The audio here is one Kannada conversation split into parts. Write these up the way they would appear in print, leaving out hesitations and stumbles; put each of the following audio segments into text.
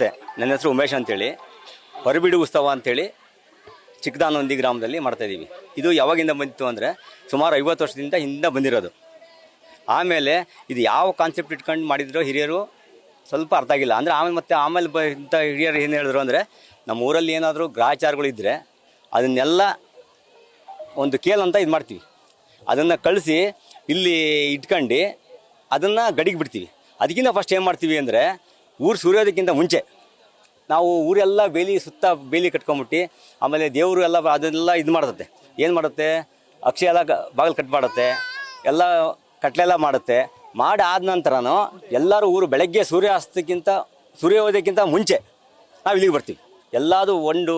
ನಮಸ್ತೆ. ನನ್ನ ಹೆಸರು ಉಮೇಶ್ ಅಂತೇಳಿ. ಹೊರಬೀಡು ಉತ್ಸವ ಅಂತೇಳಿ ಚಿಕ್ಕದಾನೊಂದಿ ಗ್ರಾಮದಲ್ಲಿ ಮಾಡ್ತಾಯಿದ್ದೀವಿ. ಇದು ಯಾವಾಗಿಂದ ಬಂದಿತ್ತು ಅಂದರೆ ಸುಮಾರು 50 ವರ್ಷದಿಂದ ಹಿಂದೆ ಬಂದಿರೋದು. ಆಮೇಲೆ ಇದು ಯಾವ ಕಾನ್ಸೆಪ್ಟ್ ಇಟ್ಕೊಂಡು ಮಾಡಿದ್ರು ಹಿರಿಯರು ಸ್ವಲ್ಪ ಅರ್ಥ ಆಗಿಲ್ಲ. ಅಂದರೆ ಆಮೇಲೆ ಇಂಥ ಹಿರಿಯರು ಏನು ಹೇಳಿದ್ರು ಅಂದರೆ, ನಮ್ಮ ಊರಲ್ಲಿ ಏನಾದರೂ ಗ್ರಾಚಾರಗಳಿದ್ದರೆ ಅದನ್ನೆಲ್ಲ ಒಂದು ಕೇಳಂತ ಇದು ಮಾಡ್ತೀವಿ. ಅದನ್ನು ಕಳಿಸಿ ಇಲ್ಲಿ ಇಟ್ಕೊಂಡು ಅದನ್ನು ಗಡಿಗೆ ಬಿಡ್ತೀವಿ. ಅದಕ್ಕಿಂತ ಫಸ್ಟ್ ಏನು ಮಾಡ್ತೀವಿ ಅಂದರೆ, ಊರು ಸುರಿಯೋದಕ್ಕಿಂತ ಮುಂಚೆ ನಾವು ಊರೆಲ್ಲ ಸುತ್ತ ಬೇಲಿ ಕಟ್ಕೊಂಬಿಟ್ಟು, ಆಮೇಲೆ ದೇವರು ಎಲ್ಲ ಅದೆಲ್ಲ ಇದು ಮಾಡುತ್ತೆ. ಏನು ಮಾಡುತ್ತೆ, ಅಕ್ಷಯ ಎಲ್ಲ ಬಾಗಿಲು ಕಟ್ ಮಾಡುತ್ತೆ, ಎಲ್ಲ ಕಟ್ಲೆಲ್ಲ ಮಾಡುತ್ತೆ. ಮಾಡಿ ಆದ ನಂತರನೂ ಎಲ್ಲರೂ ಊರು ಬೆಳಗ್ಗೆ ಸೂರ್ಯೋದಯಕ್ಕಿಂತ ಮುಂಚೆ ನಾವು ಇಲ್ಲಿಗೆ ಬರ್ತೀವಿ. ಎಲ್ಲದು ಒಂದು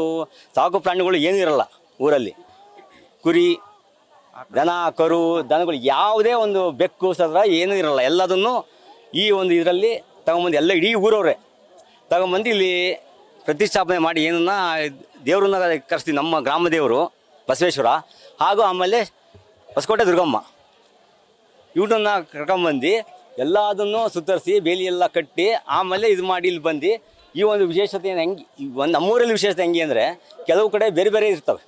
ಸಾಕು ಪ್ರಾಣಿಗಳು ಏನೂ ಇರಲ್ಲ ಊರಲ್ಲಿ. ಕುರಿ, ದನ, ಕರು, ದನಗಳು ಯಾವುದೇ ಒಂದು ಬೆಕ್ಕು ಸದ್ರ ಏನೂ ಇರಲ್ಲ. ಎಲ್ಲದನ್ನು ಈ ಒಂದು ಇದರಲ್ಲಿ ತಗೊಂಬಂದು ಎಲ್ಲ ಇಡೀ ಊರವರೇ ತಗೊಂಬಂದು ಇಲ್ಲಿ ಪ್ರತಿಷ್ಠಾಪನೆ ಮಾಡಿ ಏನನ್ನ ದೇವ್ರನ್ನ ಕರೆಸ್ತೀವಿ. ನಮ್ಮ ಗ್ರಾಮ ದೇವರು ಬಸವೇಶ್ವರ ಹಾಗೂ ಆಮೇಲೆ ಹೊಸಕೋಟೆ ದುರ್ಗಮ್ಮ, ಇವ್ರನ್ನ ಕರ್ಕೊಂಬಂದು ಎಲ್ಲದನ್ನು ಸುತ್ತರಿಸಿ ಬೇಲಿ ಎಲ್ಲ ಕಟ್ಟಿ ಆಮೇಲೆ ಇದು ಮಾಡಿ ಇಲ್ಲಿ ಬಂದು ಈ ಒಂದು ವಿಶೇಷತೆ ಹೆಂಗೆ ನಮ್ಮೂರಲ್ಲಿ ವಿಶೇಷತೆ ಹೆಂಗೆ ಅಂದರೆ, ಕೆಲವು ಕಡೆ ಬೇರೆ ಬೇರೆ ಇರ್ತವೆ.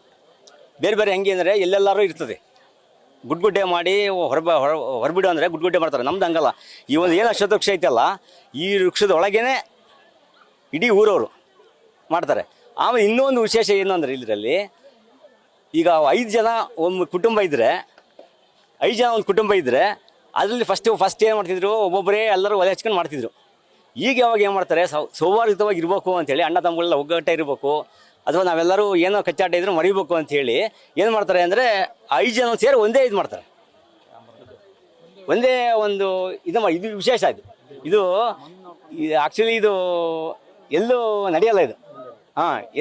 ಬೇರೆ ಬೇರೆ ಹೆಂಗೆ ಅಂದರೆ ಎಲ್ಲೆಲ್ಲರೂ ಇರ್ತದೆ. ಗುಡ್ಗುಡ್ಡೆ ಮಾಡಿ ಹೊರಬಿಡು ಅಂದರೆ ಗುಡ್ಗುಡ್ಡೆ ಮಾಡ್ತಾರೆ. ನಮ್ದು ಹಂಗಲ್ಲ. ಈ ಒಂದು ಏನು ಅಶ್ವತ್ಥ ವೃಕ್ಷ ಐತಲ್ಲ, ಈ ವೃಕ್ಷದ ಒಳಗೇನೆ ಇಡೀ ಊರವರು ಮಾಡ್ತಾರೆ. ಆಮೇಲೆ ಇನ್ನೊಂದು ವಿಶೇಷ ಏನು ಅಂದರೆ, ಇದರಲ್ಲಿ ಈಗ 5 ಜನ ಒಂದು ಕುಟುಂಬ ಇದ್ದರೆ, 5 ಜನ ಒಂದು ಕುಟುಂಬ ಇದ್ದರೆ ಅದರಲ್ಲಿ ಫಸ್ಟ್ ಏನು ಮಾಡ್ತಿದ್ರು, ಒಬ್ಬೊಬ್ಬರೇ ಎಲ್ಲರೂ ಒಲೆ ಹಚ್ಕೊಂಡು ಮಾಡ್ತಿದ್ರು. ಈಗ ಯಾವಾಗ ಏನು ಮಾಡ್ತಾರೆ, ಸೌಹಾರ್ದವಾಗಿ ಇರಬೇಕು ಅಂಥೇಳಿ, ಅಣ್ಣ ತಮ್ಮಗಳೆಲ್ಲ ಒಗ್ಗಟ್ಟೆ ಇರಬೇಕು, ಅಥವಾ ನಾವೆಲ್ಲರೂ ಏನೋ ಕಚ್ಚಾಟ ಇದ್ರೂ ಮರಿಬೇಕು ಅಂಥೇಳಿ ಏನು ಮಾಡ್ತಾರೆ ಅಂದರೆ, 5 ಜನ ಸೇರಿ ಒಂದೇ ಇದು ಮಾಡ್ತಾರೆ. ಒಂದೇ ಒಂದು ಇದು ವಿಶೇಷ. ಇದು ಆ್ಯಕ್ಚುಲಿ ಇದು ಎಲ್ಲೂ ನಡೆಯಲ್ಲ. ಇದು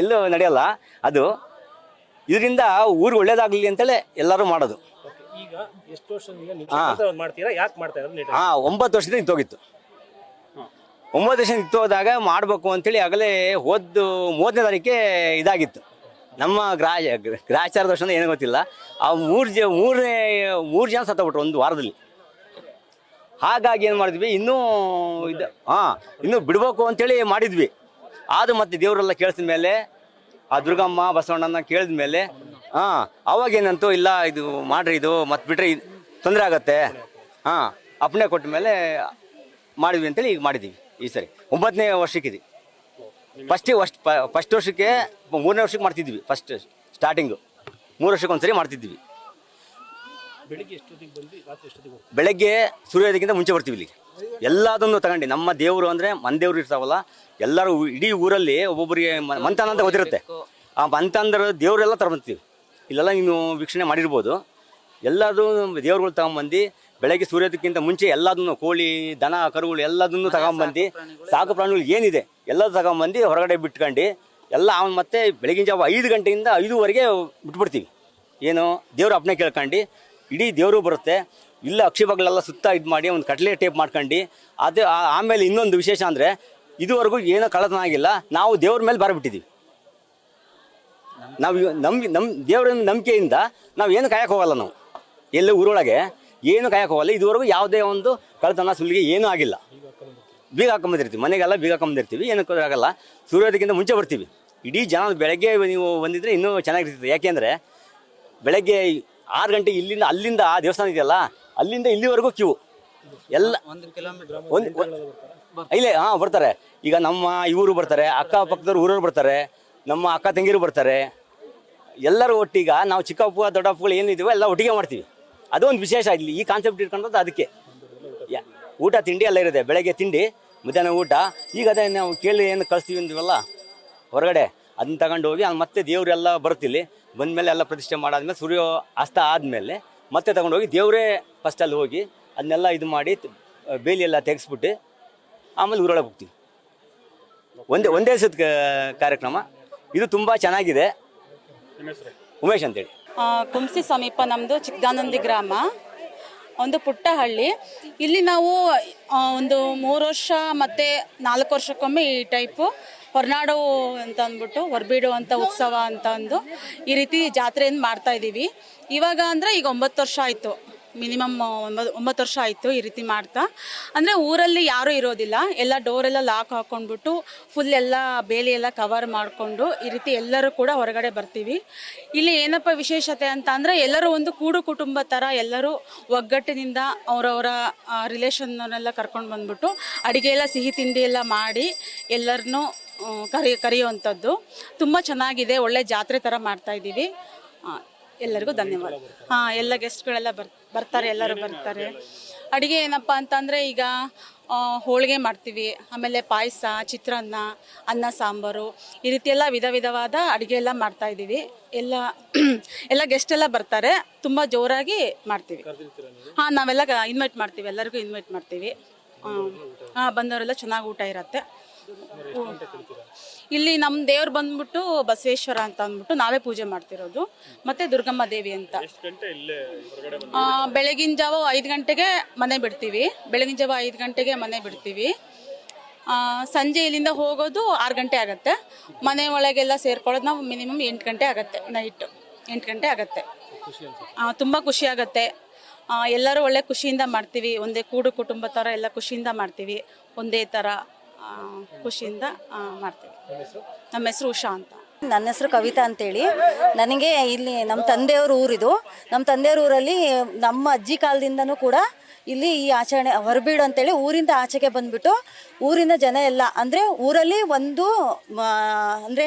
ಎಲ್ಲೂ ನಡೆಯಲ್ಲ. ಅದು ಇದರಿಂದ ಊರು ಒಳ್ಳೇದಾಗಲಿ ಅಂತೇಳಿ ಎಲ್ಲರೂ ಮಾಡೋದು. ಈಗ ಎಷ್ಟು ವರ್ಷದಿಂದ ಮಾಡ್ತೀರಾ, ಯಾಕೆ ಮಾಡ್ತಾ ಇರೋದು? 9 ವರ್ಷದಿಂದ ನಿಂತೋಗಿತ್ತು. 9 ವರ್ಷ ನಿಂತೋದಾಗ ಮಾಡಬೇಕು ಅಂತೇಳಿ ಆಗಲೇ 30ನೇ ತಾರೀಕೆ ಇದಾಗಿತ್ತು. ನಮ್ಮ ಗ್ರಾಚಾರದ ವರ್ಷ ಏನೋ ಗೊತ್ತಿಲ್ಲ, ಆ 3 ಜನ ಸತ್ತಬಿಟ್ರು ಒಂದು ವಾರದಲ್ಲಿ. ಹಾಗಾಗಿ ಏನು ಮಾಡಿದ್ವಿ, ಇನ್ನೂ ಬಿಡಬೇಕು ಅಂತೇಳಿ ಮಾಡಿದ್ವಿ. ಅದು ಮತ್ತೆ ದೇವರೆಲ್ಲ ಕೇಳಿಸಿದ ಮೇಲೆ, ಆ ದುರ್ಗಮ್ಮ ಬಸವಣ್ಣನ ಕೇಳಿದ ಮೇಲೆ ಅವಾಗೇನಂತೂ ಇಲ್ಲ, ಇದು ಮಾಡ್ರಿ, ಇದು ಮತ್ತೆ ಬಿಟ್ರೆ ತೊಂದರೆ ಆಗತ್ತೆ, ಅಪ್ಪಣೆ ಕೊಟ್ಟ ಮೇಲೆ ಮಾಡಿದ್ವಿ ಅಂತೇಳಿ ಈಗ ಮಾಡಿದ್ದೀವಿ. ಈ ಸರಿ 9ನೇ ವರ್ಷಕ್ಕಿದೆ. ಫಸ್ಟ್ ವರ್ಷಕ್ಕೆ 3ನೇ ವರ್ಷಕ್ಕೆ ಮಾಡ್ತಿದ್ವಿ. ಫಸ್ಟ್ ಸ್ಟಾರ್ಟಿಂಗು 3 ವರ್ಷಕ್ಕೆ ಒಂದ್ಸರಿ ಮಾಡ್ತಿದ್ವಿ. ಬೆಳಗ್ಗೆ ಸೂರ್ಯೋದಯಕ್ಕಿಂತ ಮುಂಚೆ ಬರ್ತೀವಿ ಇಲ್ಲಿಗೆ. ಎಲ್ಲದನ್ನು ತಗೊಂಡು ನಮ್ಮ ದೇವರು ಅಂದರೆ ಮನೆದೇವ್ರು ಇರ್ತಾವಲ್ಲ, ಎಲ್ಲರೂ ಇಡೀ ಊರಲ್ಲಿ ಒಬ್ಬೊಬ್ಬರಿಗೆ ಮಂತಾನ ಅಂತ ಗೊತ್ತಿರುತ್ತೆ. ಆ ಮಂತಾಂದ್ರ ದೇವರೆಲ್ಲ ತಗೊಂಬರ್ತೀವಿ. ಇಲ್ಲೆಲ್ಲ ನೀನು ವೀಕ್ಷಣೆ ಮಾಡಿರ್ಬೋದು. ಎಲ್ಲದೂ ದೇವ್ರುಗಳು ತಗೊಂಬಂದು ಬೆಳಗ್ಗೆ ಸೂರ್ಯೋದಕ್ಕಿಂತ ಮುಂಚೆ ಎಲ್ಲದನ್ನು, ಕೋಳಿ, ದನ, ಕರುಗಳು ಎಲ್ಲದನ್ನು ತಗೊಂಬಂದು, ಸಾಕು ಪ್ರಾಣಿಗಳು ಏನಿದೆ ಎಲ್ಲದೂ ತಗೊಂಬಂದು ಹೊರಗಡೆ ಬಿಟ್ಕೊಂಡು ಎಲ್ಲ ಮತ್ತೆ ಬೆಳಗಿನ ಜಾವ 5 ಗಂಟೆಯಿಂದ 5ವರೆಗೆ ಬಿಟ್ಬಿಡ್ತೀವಿ. ಏನು ದೇವ್ರ ಅಪ್ಪಣೆ ಕೇಳ್ಕೊಂಡು ಇಡೀ ದೇವರು ಬರುತ್ತೆ. ಇಲ್ಲ ಅಕ್ಷಿಬಗಳೆಲ್ಲ ಸುತ್ತ ಇದು ಮಾಡಿ ಒಂದು ಕಟ್ಲೆ ಟೇಪ್ ಮಾಡ್ಕೊಂಡು, ಅದು ಆಮೇಲೆ ಇನ್ನೊಂದು ವಿಶೇಷ ಅಂದರೆ, ಇದುವರೆಗೂ ಏನೋ ಕಳ್ಳತನ ಆಗಿಲ್ಲ. ನಾವು ದೇವ್ರ ಮೇಲೆ ಬಾರಬಿಟ್ಟಿದ್ದೀವಿ. ನಾವು ನಮ್ಮ ದೇವರ ನಂಬಿಕೆಯಿಂದ ನಾವು ಏನು ಕಾಯಕ್ಕೆ ಹೋಗಲ್ಲ. ನಾವು ಎಲ್ಲ ಊರೊಳಗೆ ಏನು ಕಾಯಕ್ಕೆ ಹೋಗಲ್ಲ. ಇದುವರೆಗೂ ಯಾವುದೇ ಒಂದು ಕಳ್ಳತನ ಸುಲಿಗೆ ಏನೂ ಆಗಿಲ್ಲ. ಬೀಗ ಹಾಕೊಂಬಂದಿರ್ತೀವಿ, ಮನೆಗೆಲ್ಲ ಬೀಗ ಹಾಕೊಂಬಂದಿರ್ತೀವಿ. ಏನಕ್ಕೆ ಆಗಲ್ಲ, ಸೂರ್ಯೋದಯಕ್ಕಿಂತ ಮುಂಚೆ ಬರ್ತೀವಿ. ಇಡೀ ಜನ ಬೆಳಗ್ಗೆ ನೀವು ಬಂದಿದ್ರೆ ಇನ್ನೂ ಚೆನ್ನಾಗಿರ್ತದೆ. ಯಾಕೆಂದರೆ ಬೆಳಗ್ಗೆ 6 ಗಂಟೆಗೆ ಅಲ್ಲಿಂದ ಆ ದೇವಸ್ಥಾನ ಇದೆಯಲ್ಲ, ಅಲ್ಲಿಂದ ಇಲ್ಲಿವರೆಗೂ ಕ್ಯೂ ಎಲ್ಲ 1 ಕಿಲೋಮೀಟರ್ ಇಲ್ಲೇ ಬರ್ತಾರೆ. ಈಗ ನಮ್ಮ ಇವರು ಬರ್ತಾರೆ, ಅಕ್ಕಪಕ್ಕದವ್ರು ಊರವ್ರು ಬರ್ತಾರೆ, ನಮ್ಮ ಅಕ್ಕ ತಂಗಿರು ಬರ್ತಾರೆ. ಎಲ್ಲರೂ ಒಟ್ಟಿಗ ನಾವು ಚಿಕ್ಕಪ್ಪ ದೊಡ್ಡಪ್ಪಗಳು ಏನಿದ್ದೀವೋ ಎಲ್ಲ ಒಟ್ಟಿಗೆ ಮಾಡ್ತೀವಿ. ಅದೊಂದು ವಿಶೇಷ ಇಲ್ಲಿ. ಈ ಕಾನ್ಸೆಪ್ಟ್ ಇಟ್ಕೊಂಡದ್ದು ಅದಕ್ಕೆ. ಊಟ ತಿಂಡಿ ಎಲ್ಲ ಇರುತ್ತೆ. ಬೆಳಗ್ಗೆ ತಿಂಡಿ, ಮಧ್ಯಾಹ್ನ ಊಟ. ಈಗ ಅದೇ ನಾವು ಕೇಳಿ ಏನು ಕಳಿಸ್ತೀವಿ ಅಂತೀವಲ್ಲ ಹೊರಗಡೆ, ಅದನ್ನ ತಗೊಂಡು ಹೋಗಿ ಮತ್ತೆ ದೇವರೆಲ್ಲ ಬರುತ್ತಿಲ್ಲಿ ಬಂದಮೇಲೆ ಎಲ್ಲ ಪ್ರತಿಷ್ಠೆ ಮಾಡಾದ್ಮೇಲೆ ಸೂರ್ಯ ಅಸ್ತ ಆದಮೇಲೆ ಮತ್ತೆ ತಗೊಂಡೋಗಿ ದೇವರೇ ಫಸ್ಟಲ್ಲಿ ಹೋಗಿ ಅದನ್ನೆಲ್ಲ ಇದು ಮಾಡಿ ಬೇಲಿ ಎಲ್ಲ ತೆಗೆಸ್ಬಿಟ್ಟು ಆಮೇಲೆ ಊರೊಳಗೆ ಹೋಗ್ತೀವಿ. ಒಂದೇ ದಿವಸದ ಕಾರ್ಯಕ್ರಮ. ಇದು ತುಂಬ ಚೆನ್ನಾಗಿದೆ. ಉಮೇಶ್ ಅಂತೇಳಿ. ಕುಂಸಿ ಸಮೀಪ ನಮ್ಮದು ಚಿಕ್ಕದಾನೊಂದಿ ಗ್ರಾಮ, ಒಂದು ಪುಟ್ಟ ಹಳ್ಳಿ. ಇಲ್ಲಿ ನಾವು ಒಂದು 3 ವರ್ಷ ಮತ್ತು 4 ವರ್ಷಕ್ಕೊಮ್ಮೆ ಈ ಟೈಪು ಹೊರನಾಡು ಅಂತ ಅಂದ್ಬಿಟ್ಟು ಹೊರಬೀಡು ಅಂತ ಉತ್ಸವ ಅಂತ ಅಂದು ಈ ರೀತಿ ಜಾತ್ರೆಯನ್ನು ಮಾಡ್ತಾಯಿದ್ದೀವಿ. ಇವಾಗ ಅಂದರೆ ಈಗ 9 ವರ್ಷ ಆಯಿತು ಮಿನಿಮಮ್ 9 ವರ್ಷ ಆಯಿತು ಈ ರೀತಿ ಮಾಡ್ತಾ. ಅಂದರೆ ಊರಲ್ಲಿ ಯಾರೂ ಇರೋದಿಲ್ಲ, ಎಲ್ಲ ಡೋರೆಲ್ಲ ಲಾಕ್ ಹಾಕ್ಕೊಂಡ್ಬಿಟ್ಟು ಫುಲ್ ಎಲ್ಲ ಬೇಲಿ ಎಲ್ಲ ಕವರ್ ಮಾಡಿಕೊಂಡು ಈ ರೀತಿ ಎಲ್ಲರೂ ಕೂಡ ಹೊರಗಡೆ ಬರ್ತೀವಿ. ಇಲ್ಲಿ ಏನಪ್ಪ ವಿಶೇಷತೆ ಅಂತ ಅಂದರೆ ಎಲ್ಲರೂ ಒಂದು ಕೂಡು ಕುಟುಂಬ ಥರ ಎಲ್ಲರೂ ಒಗ್ಗಟ್ಟಿನಿಂದ ಅವರವರ ರಿಲೇಷನ್ನೆಲ್ಲ ಕರ್ಕೊಂಡು ಬಂದ್ಬಿಟ್ಟು ಅಡುಗೆ ಎಲ್ಲ ಸಿಹಿ ತಿಂಡಿ ಎಲ್ಲ ಮಾಡಿ ಎಲ್ಲರನ್ನೂ ಕರೆಯುವಂಥದ್ದು ತುಂಬ ಚೆನ್ನಾಗಿದೆ. ಒಳ್ಳೆ ಜಾತ್ರೆ ಥರ ಮಾಡ್ತಾಯಿದ್ದೀವಿ. ಎಲ್ಲರಿಗೂ ಧನ್ಯವಾದ. ಎಲ್ಲ ಗೆಸ್ಟ್ಗಳೆಲ್ಲ ಬರ್ತಾರೆ, ಎಲ್ಲರೂ ಬರ್ತಾರೆ. ಅಡುಗೆ ಏನಪ್ಪ ಅಂತಂದರೆ ಈಗ ಹೋಳಿಗೆ ಮಾಡ್ತೀವಿ, ಆಮೇಲೆ ಪಾಯಸ, ಚಿತ್ರಾನ್ನ, ಅನ್ನ ಸಾಂಬಾರು, ಈ ರೀತಿ ಎಲ್ಲ ವಿಧ ವಿಧವಾದ ಅಡುಗೆ ಎಲ್ಲ ಮಾಡ್ತಾಯಿದ್ದೀವಿ. ಎಲ್ಲ ಗೆಸ್ಟ್ ಎಲ್ಲ ಬರ್ತಾರೆ, ತುಂಬ ಜೋರಾಗಿ ಮಾಡ್ತೀವಿ. ನಾವೆಲ್ಲ ಇನ್ವೈಟ್ ಮಾಡ್ತೀವಿ, ಎಲ್ಲರಿಗೂ ಇನ್ವೈಟ್ ಮಾಡ್ತೀವಿ. ಬಂದವರೆಲ್ಲ ಚೆನ್ನಾಗಿ ಊಟ ಇರತ್ತೆ. ಇಲ್ಲಿ ನಮ್ಮ ದೇವ್ರು ಬಂದ್ಬಿಟ್ಟು ಬಸವೇಶ್ವರ ಅಂತ ಅಂದ್ಬಿಟ್ಟು ನಾವೇ ಪೂಜೆ ಮಾಡ್ತಿರೋದು, ಮತ್ತೆ ದುರ್ಗಮ್ಮ ದೇವಿ ಅಂತ. ಬೆಳಗಿನ ಜಾವ 5 ಗಂಟೆಗೆ ಮನೆ ಬಿಡ್ತೀವಿ. ಮನೆ ಬಿಡ್ತೀವಿ. ಸಂಜೆ ಇಲ್ಲಿಂದ ಹೋಗೋದು 6 ಗಂಟೆ ಆಗುತ್ತೆ. ಮನೆ ಒಳಗೆಲ್ಲ ಸೇರ್ಕೊಳ್ಳೋದು ನಾವು ಮಿನಿಮಮ್ 8 ಗಂಟೆ ಆಗುತ್ತೆ. ನೈಟ್ 8 ಗಂಟೆ ಆಗುತ್ತೆ. ತುಂಬ ಖುಷಿ ಆಗುತ್ತೆ. ಎಲ್ಲರೂ ಒಳ್ಳೆ ಖುಷಿಯಿಂದ ಮಾಡ್ತೀವಿ. ಒಂದೇ ಕೂಡು ಕುಟುಂಬ ಥರ ಎಲ್ಲ ಖುಷಿಯಿಂದ ಮಾಡ್ತೀವಿ. ಒಂದೇ ಥರ ಖುಷಿಯಿಂದ ಮಾಡ್ತೀವಿ. ನಮ್ಮ ಹೆಸರು ಉಷಾ ಅಂತ. ನನ್ನ ಹೆಸರು ಕವಿತಾ ಅಂತೇಳಿ. ನನಗೆ ಇಲ್ಲಿ ನಮ್ಮ ತಂದೆಯವ್ರ ಊರಿದು. ನಮ್ಮ ತಂದೆಯವ್ರ ಊರಲ್ಲಿ ನಮ್ಮ ಅಜ್ಜಿ ಕಾಲದಿಂದನೂ ಕೂಡ ಇಲ್ಲಿ ಈ ಆಚರಣೆ ಹೊರಬೀಡು ಅಂತೇಳಿ ಊರಿಂದ ಆಚೆಗೆ ಬಂದ್ಬಿಟ್ಟು ಊರಿನ ಜನ ಎಲ್ಲ ಅಂದರೆ ಊರಲ್ಲಿ ಒಂದು ಅಂದರೆ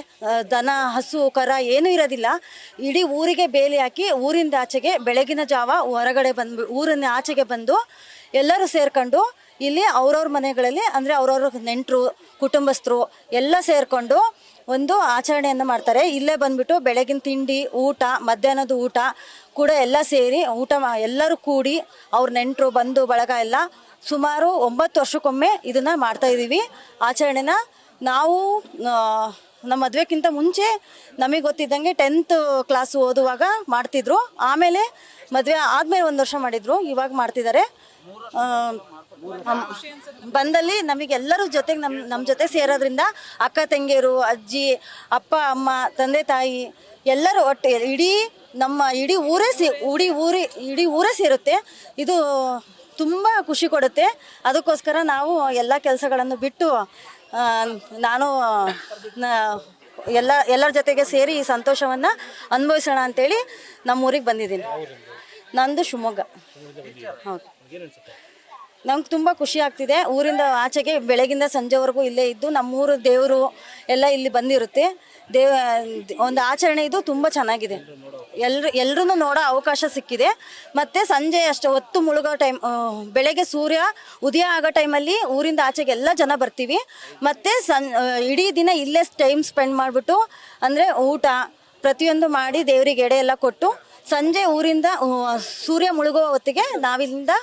ದನ ಹಸು ಕರ ಏನೂ ಇರೋದಿಲ್ಲ. ಇಡೀ ಊರಿಗೆ ಬೇಲಿ ಹಾಕಿ ಊರಿಂದ ಆಚೆಗೆ ಬೆಳಗಿನ ಜಾವ ಹೊರಗಡೆ ಊರಿನ ಆಚೆಗೆ ಬಂದು ಎಲ್ಲರೂ ಸೇರ್ಕೊಂಡು ಇಲ್ಲಿ ಅವ್ರವ್ರ ಮನೆಗಳಲ್ಲಿ ಅಂದರೆ ಅವ್ರವ್ರ ನೆಂಟರು ಕುಟುಂಬಸ್ಥರು ಎಲ್ಲ ಸೇರಿಕೊಂಡು ಒಂದು ಆಚರಣೆಯನ್ನು ಮಾಡ್ತಾರೆ. ಇಲ್ಲೇ ಬಂದ್ಬಿಟ್ಟು ಬೆಳಗಿನ ತಿಂಡಿ, ಊಟ, ಮಧ್ಯಾಹ್ನದ ಊಟ ಕೂಡ ಎಲ್ಲ ಸೇರಿ ಎಲ್ಲರೂ ಕೂಡಿ ಅವ್ರ ನೆಂಟರು ಬಂಧು ಬಳಗ ಎಲ್ಲ ಸುಮಾರು 9 ವರ್ಷಕ್ಕೊಮ್ಮೆ ಇದನ್ನು ಮಾಡ್ತಾಯಿದ್ದೀವಿ ಆಚರಣೆನ. ನಾವು ನಮ್ಮ ಮದುವೆಕ್ಕಿಂತ ಮುಂಚೆ ನಮಗೆ ಗೊತ್ತಿದ್ದಂಗೆ 10th ಕ್ಲಾಸ್ ಓದುವಾಗ ಮಾಡ್ತಿದ್ರು. ಆಮೇಲೆ ಮದುವೆ ಆದಮೇಲೆ 1 ವರ್ಷ ಮಾಡಿದರು. ಇವಾಗ ಮಾಡ್ತಿದ್ದಾರೆ. ಬಂದಲ್ಲಿ ನಮಗೆಲ್ಲರೂ ಜೊತೆಗೆ ನಮ್ಮ ಜೊತೆ ಸೇರೋದ್ರಿಂದ ಅಕ್ಕ ತಂಗಿಯರು, ಅಜ್ಜಿ, ಅಪ್ಪ, ಅಮ್ಮ, ತಂದೆ ತಾಯಿ ಎಲ್ಲರೂ ಒಟ್ಟು ಇಡೀ ಊರೇ ಸೇರುತ್ತೆ. ಇದು ತುಂಬ ಖುಷಿ ಕೊಡುತ್ತೆ. ಅದಕ್ಕೋಸ್ಕರ ನಾವು ಎಲ್ಲ ಕೆಲಸಗಳನ್ನು ಬಿಟ್ಟು ನಾನು ಎಲ್ಲರ ಜೊತೆಗೆ ಸೇರಿ ಈ ಸಂತೋಷವನ್ನು ಅನುಭವಿಸೋಣ ಅಂತೇಳಿ ನಮ್ಮೂರಿಗೆ ಬಂದಿದ್ದೀನಿ. ನಂದು ಶಿವಮೊಗ್ಗ. ಹೌದು. ನಮ್ಗೆ ತುಂಬ ಖುಷಿ ಆಗ್ತಿದೆ. ಊರಿಂದ ಆಚೆಗೆ ಬೆಳಗಿಂದ ಸಂಜೆವರೆಗೂ ಇಲ್ಲೇ ಇದ್ದು ನಮ್ಮೂರು ದೇವರು ಎಲ್ಲ ಇಲ್ಲಿ ಬಂದಿರುತ್ತೆ. ಒಂದು ಆಚರಣೆ ಇದು ತುಂಬ ಚೆನ್ನಾಗಿದೆ. ಎಲ್ಲರೂ ನೋಡೋ ಅವಕಾಶ ಸಿಕ್ಕಿದೆ. ಮತ್ತು ಸಂಜೆ ಅಷ್ಟು ಹೊತ್ತು ಮುಳುಗೋ ಟೈಮ್, ಬೆಳಗ್ಗೆ ಸೂರ್ಯ ಉದಯ ಆಗೋ ಟೈಮಲ್ಲಿ ಊರಿಂದ ಆಚೆಗೆ ಎಲ್ಲ ಜನ ಬರ್ತೀವಿ. ಮತ್ತು ಇಡೀ ದಿನ ಇಲ್ಲೇ ಟೈಮ್ ಸ್ಪೆಂಡ್ ಮಾಡಿಬಿಟ್ಟು ಅಂದರೆ ಊಟ ಪ್ರತಿಯೊಂದು ಮಾಡಿ ದೇವರಿಗೆ ಎಡೆ ಎಲ್ಲ ಕೊಟ್ಟು ಸಂಜೆ ಊರಿಂದ ಸೂರ್ಯ ಮುಳುಗೋ ಹೊತ್ತಿಗೆ ನಾವಿಲ್ಲಿಂದ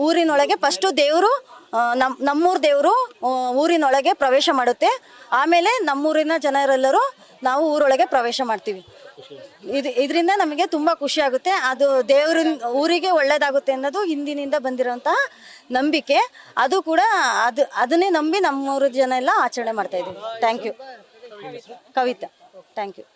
ಊರಿನೊಳಗೆ ಫಸ್ಟು ದೇವರು ನಮ್ಮೂರು ದೇವರು ಊರಿನೊಳಗೆ ಪ್ರವೇಶ ಮಾಡುತ್ತೆ. ಆಮೇಲೆ ನಮ್ಮೂರಿನ ಜನರೆಲ್ಲರೂ ನಾವು ಊರೊಳಗೆ ಪ್ರವೇಶ ಮಾಡ್ತೀವಿ. ಇದರಿಂದ ನಮಗೆ ತುಂಬ ಖುಷಿ ಆಗುತ್ತೆ. ಅದು ಊರಿಗೆ ಒಳ್ಳೇದಾಗುತ್ತೆ ಅನ್ನೋದು ಹಿಂದಿನಿಂದ ಬಂದಿರೋಂತಹ ನಂಬಿಕೆ. ಅದು ಕೂಡ ಅದನ್ನೇ ನಂಬಿ ನಮ್ಮೂರ ಜನ ಎಲ್ಲ ಆಚರಣೆ ಮಾಡ್ತಾ ಇದ್ದೀವಿ. Thank you. Kavitha. Thank you.